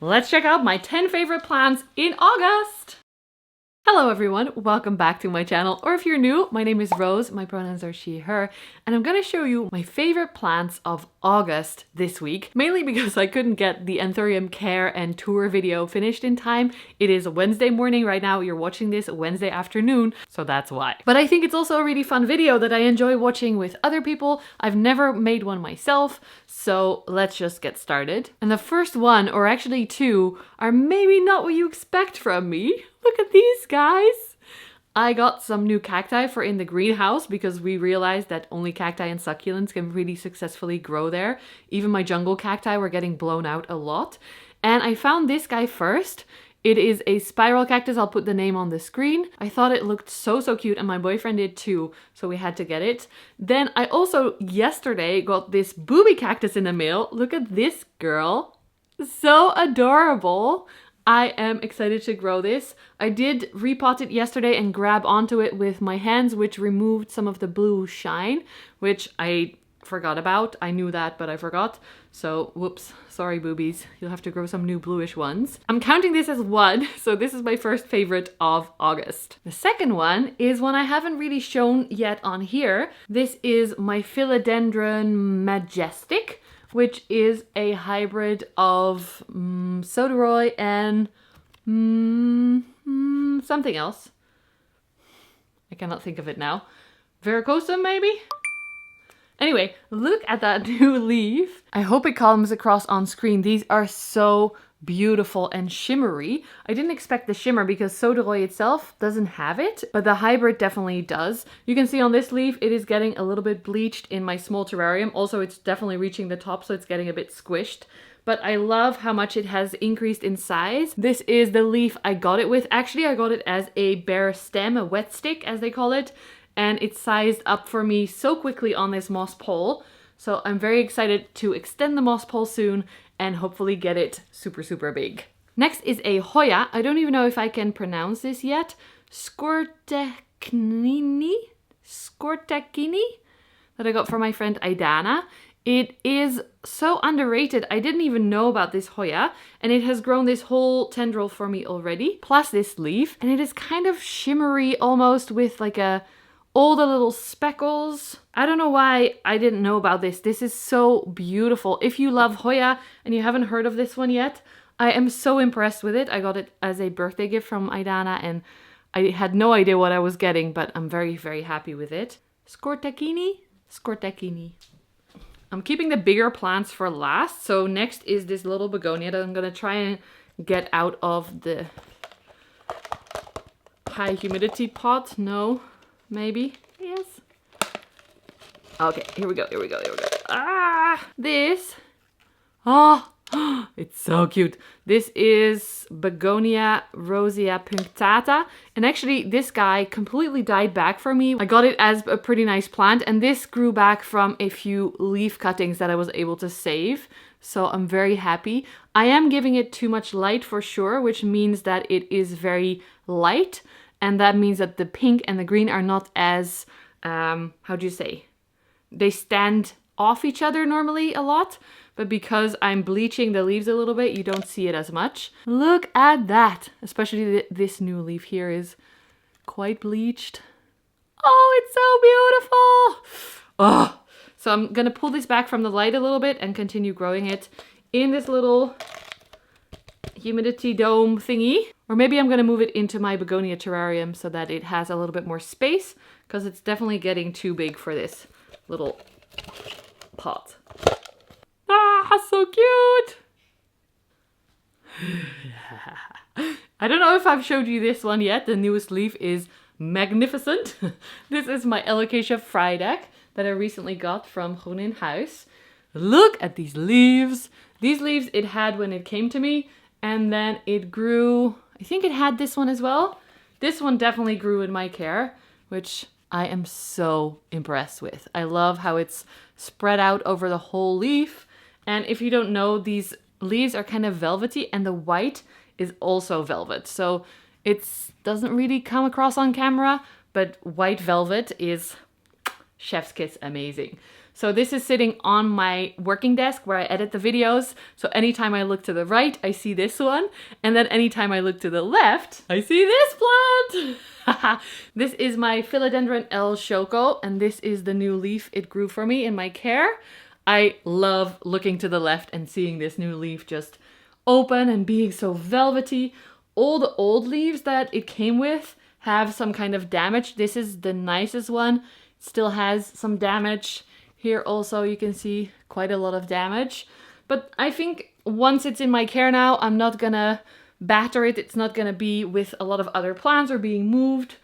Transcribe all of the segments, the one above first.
let's check out my 10 favorite plants in August. Hello everyone, welcome back to my channel, or if you're new, my name is Rose, my pronouns are she, her, and I'm gonna show you my favorite plants of August this week, mainly because I couldn't get the Anthurium care and tour video finished in time. It is Wednesday morning right now, you're watching this Wednesday afternoon, so that's why. But I think it's also a really fun video that I enjoy watching with other people. I've never made one myself, so let's just get started. And the first one, or actually two, are maybe not what you expect from me. Look at these guys! I got some new cacti for in the greenhouse because we realized that only cacti and succulents can really successfully grow there. Even my jungle cacti were getting blown out a lot. And I found this guy first. It is a spiral cactus. I'll put the name on the screen. I thought it looked so cute and my boyfriend did too, so we had to get it. Then I also yesterday got this booby cactus in the mail. Look at this girl. So adorable. I am excited to grow this. I did repot it yesterday and grab onto it with my hands, which removed some of the blue shine, which I forgot about. I knew that, but I forgot. So, whoops, sorry boobies. You'll have to grow some new bluish ones. I'm counting this as one, so this is my first favorite of August. The second one is one I haven't really shown yet on here. This is my Philodendron majestic, which is a hybrid of soderoy and something else. I cannot think of it now. Verrucosum, maybe? Anyway, look at that new leaf. I hope it comes across on screen. These are so beautiful and shimmery. I didn't expect the shimmer because soderoy itself doesn't have it, but the hybrid definitely does. You can see on this leaf it is getting a little bit bleached in my small terrarium. Also, it's definitely reaching the top, so it's getting a bit squished. But I love how much it has increased in size. This is the leaf I got it with. Actually, I got it as a bare stem, a wet stick as they call it, and it's sized up for me so quickly on this moss pole. So I'm very excited to extend the moss pole soon and hopefully get it super big. Next is a Hoya. I don't even know if I can pronounce this yet. Skortechinii that I got from my friend Idana. It is so underrated. I didn't even know about this Hoya, and it has grown this whole tendril for me already, plus this leaf, and it is kind of shimmery almost with like all the little speckles. I don't know why I didn't know about this. This is so beautiful. If you love Hoya and you haven't heard of this one yet, I am so impressed with it. I got it as a birthday gift from Idana and I had no idea what I was getting, but I'm very happy with it. Skortechinii. I'm keeping the bigger plants for last. So next is this little begonia that I'm gonna try and get out of the high humidity pot. No. Maybe? Yes. Okay, here we go. Ah! This. Oh, it's so cute. This is Begonia roseopunctata. And actually, this guy completely died back for me. I got it as a pretty nice plant, and this grew back from a few leaf cuttings that I was able to save. So I'm very happy. I am giving it too much light for sure, which means that it is very light. And that means that the pink and the green are not as, how do you say? They stand off each other normally a lot, but because I'm bleaching the leaves a little bit, you don't see it as much. Look at that. Especially this new leaf here is quite bleached. Oh, it's so beautiful. Oh, so I'm gonna pull this back from the light a little bit and continue growing it in this little humidity dome thingy. Or maybe I'm going to move it into my begonia terrarium so that it has a little bit more space, because it's definitely getting too big for this little pot. Ah, so cute! I don't know if I've showed you this one yet. The newest leaf is magnificent. This is my Alocasia frydek that I recently got from Groen in Huis. Look at these leaves. These leaves it had when it came to me, and then it grew. I think it had this one as well. This one definitely grew in my care, which I am so impressed with. I love how it's spread out over the whole leaf. And if you don't know, these leaves are kind of velvety, and the white is also velvet. So it doesn't really come across on camera, but white velvet is chef's kiss amazing. So this is sitting on my working desk where I edit the videos. So anytime I look to the right, I see this one. And then anytime I look to the left, I see this plant. This is my Philodendron L Choco, and this is the new leaf it grew for me in my care. I love looking to the left and seeing this new leaf just open and being so velvety. All the old leaves that it came with have some kind of damage. This is the nicest one. It still has some damage. Here also you can see quite a lot of damage. But I think once it's in my care now, I'm not gonna batter it. It's not gonna be with a lot of other plants or being moved.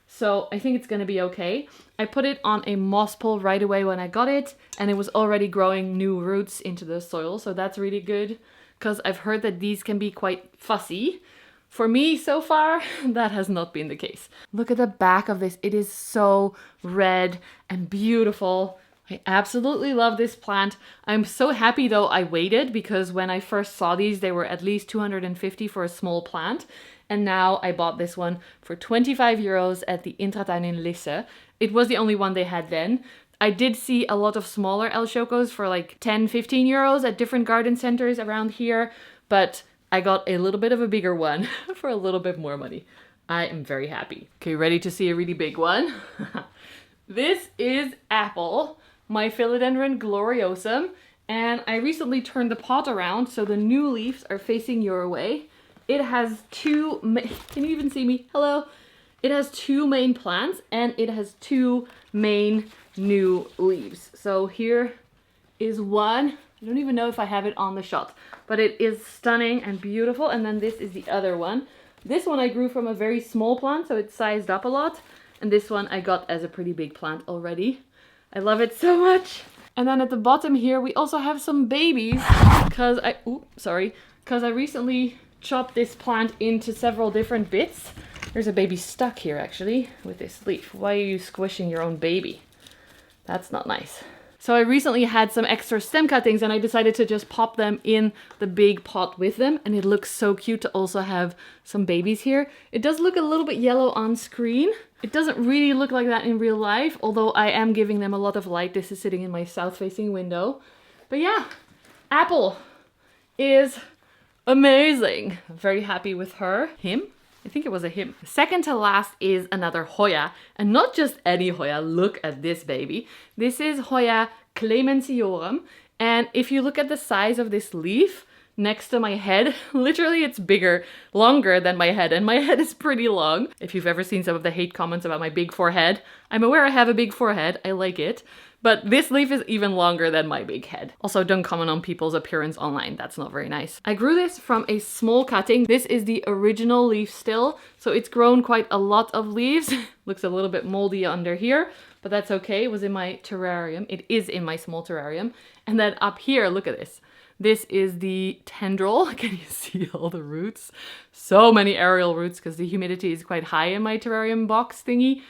So I think it's gonna be okay. I put it on a moss pole right away when I got it, and it was already growing new roots into the soil. So that's really good, because I've heard that these can be quite fussy. For me, so far, that has not been the case. Look at the back of this. It is so red and beautiful. I absolutely love this plant. I'm so happy though I waited, because when I first saw these, they were at least 250 for a small plant. And now I bought this one for 25 euros at the Intratuin in Lisse. It was the only one they had then. I did see a lot of smaller El Chocos for like 10, 15 euros at different garden centers around here, but I got a little bit of a bigger one for a little bit more money. I am very happy. Okay, ready to see a really big one? This is Apple, my Philodendron gloriosum, and I recently turned the pot around so the new leaves are facing your way. It has two, can you even see me? Hello? It has two main plants and it has two main new leaves. So here is one. I don't even know if I have it on the shot, but it is stunning and beautiful. And then this is the other one. This one I grew from a very small plant, so it's sized up a lot. And this one I got as a pretty big plant already. I love it so much. And then at the bottom here, we also have some babies because I recently chopped this plant into several different bits. There's a baby stuck here actually with this leaf. Why are you squishing your own baby? That's not nice. So I recently had some extra stem cuttings and I decided to just pop them in the big pot with them, and it looks so cute to also have some babies here. It does look a little bit yellow on screen. It doesn't really look like that in real life, although I am giving them a lot of light. This is sitting in my south-facing window. But yeah, Apple is amazing. I'm very happy with her. Him? I think it was a him. Second to last is another Hoya, and not just any Hoya. Look at this baby. This is Hoya clemensiorum, and if you look at the size of this leaf next to my head, literally it's bigger, longer than my head, and my head is pretty long. If you've ever seen some of the hate comments about my big forehead, I'm aware I have a big forehead. I like it. But this leaf is even longer than my big head. Also, don't comment on people's appearance online. That's not very nice. I grew this from a small cutting. This is the original leaf still, so it's grown quite a lot of leaves. Looks a little bit moldy under here, but that's okay. It was in my terrarium. It is in my small terrarium. And then up here, look at this. This is the tendril. Can you see all the roots? So many aerial roots because the humidity is quite high in my terrarium box thingy.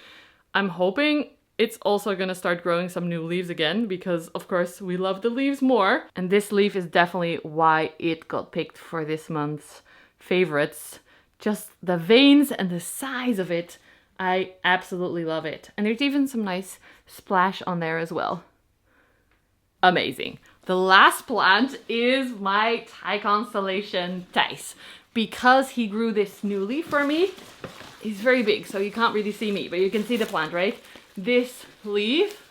I'm hoping it's also gonna start growing some new leaves again, because of course we love the leaves more. And this leaf is definitely why it got picked for this month's favorites. Just the veins and the size of it. I absolutely love it. And there's even some nice splash on there as well. Amazing. The last plant is my Thai constellation Thijs. Because he grew this new leaf for me, he's very big, so you can't really see me, but you can see the plant, right? This leaf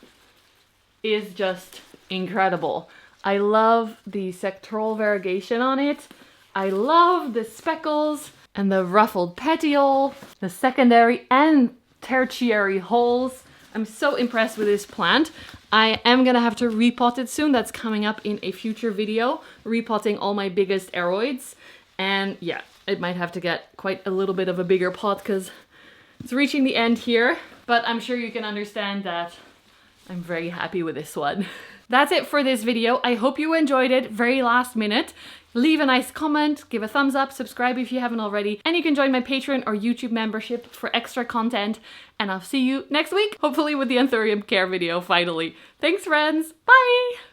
is just incredible. I love the sectoral variegation on it. I love the speckles and the ruffled petiole, the secondary and tertiary holes. I'm so impressed with this plant. I am gonna have to repot it soon. That's coming up in a future video, repotting all my biggest aroids. And yeah, it might have to get quite a little bit of a bigger pot because it's reaching the end here. But I'm sure you can understand that I'm very happy with this one. That's it for this video. I hope you enjoyed it. Very last minute. Leave a nice comment, give a thumbs up, subscribe if you haven't already, and you can join my Patreon or YouTube membership for extra content. And I'll see you next week, hopefully with the Anthurium care video finally. Thanks friends, bye!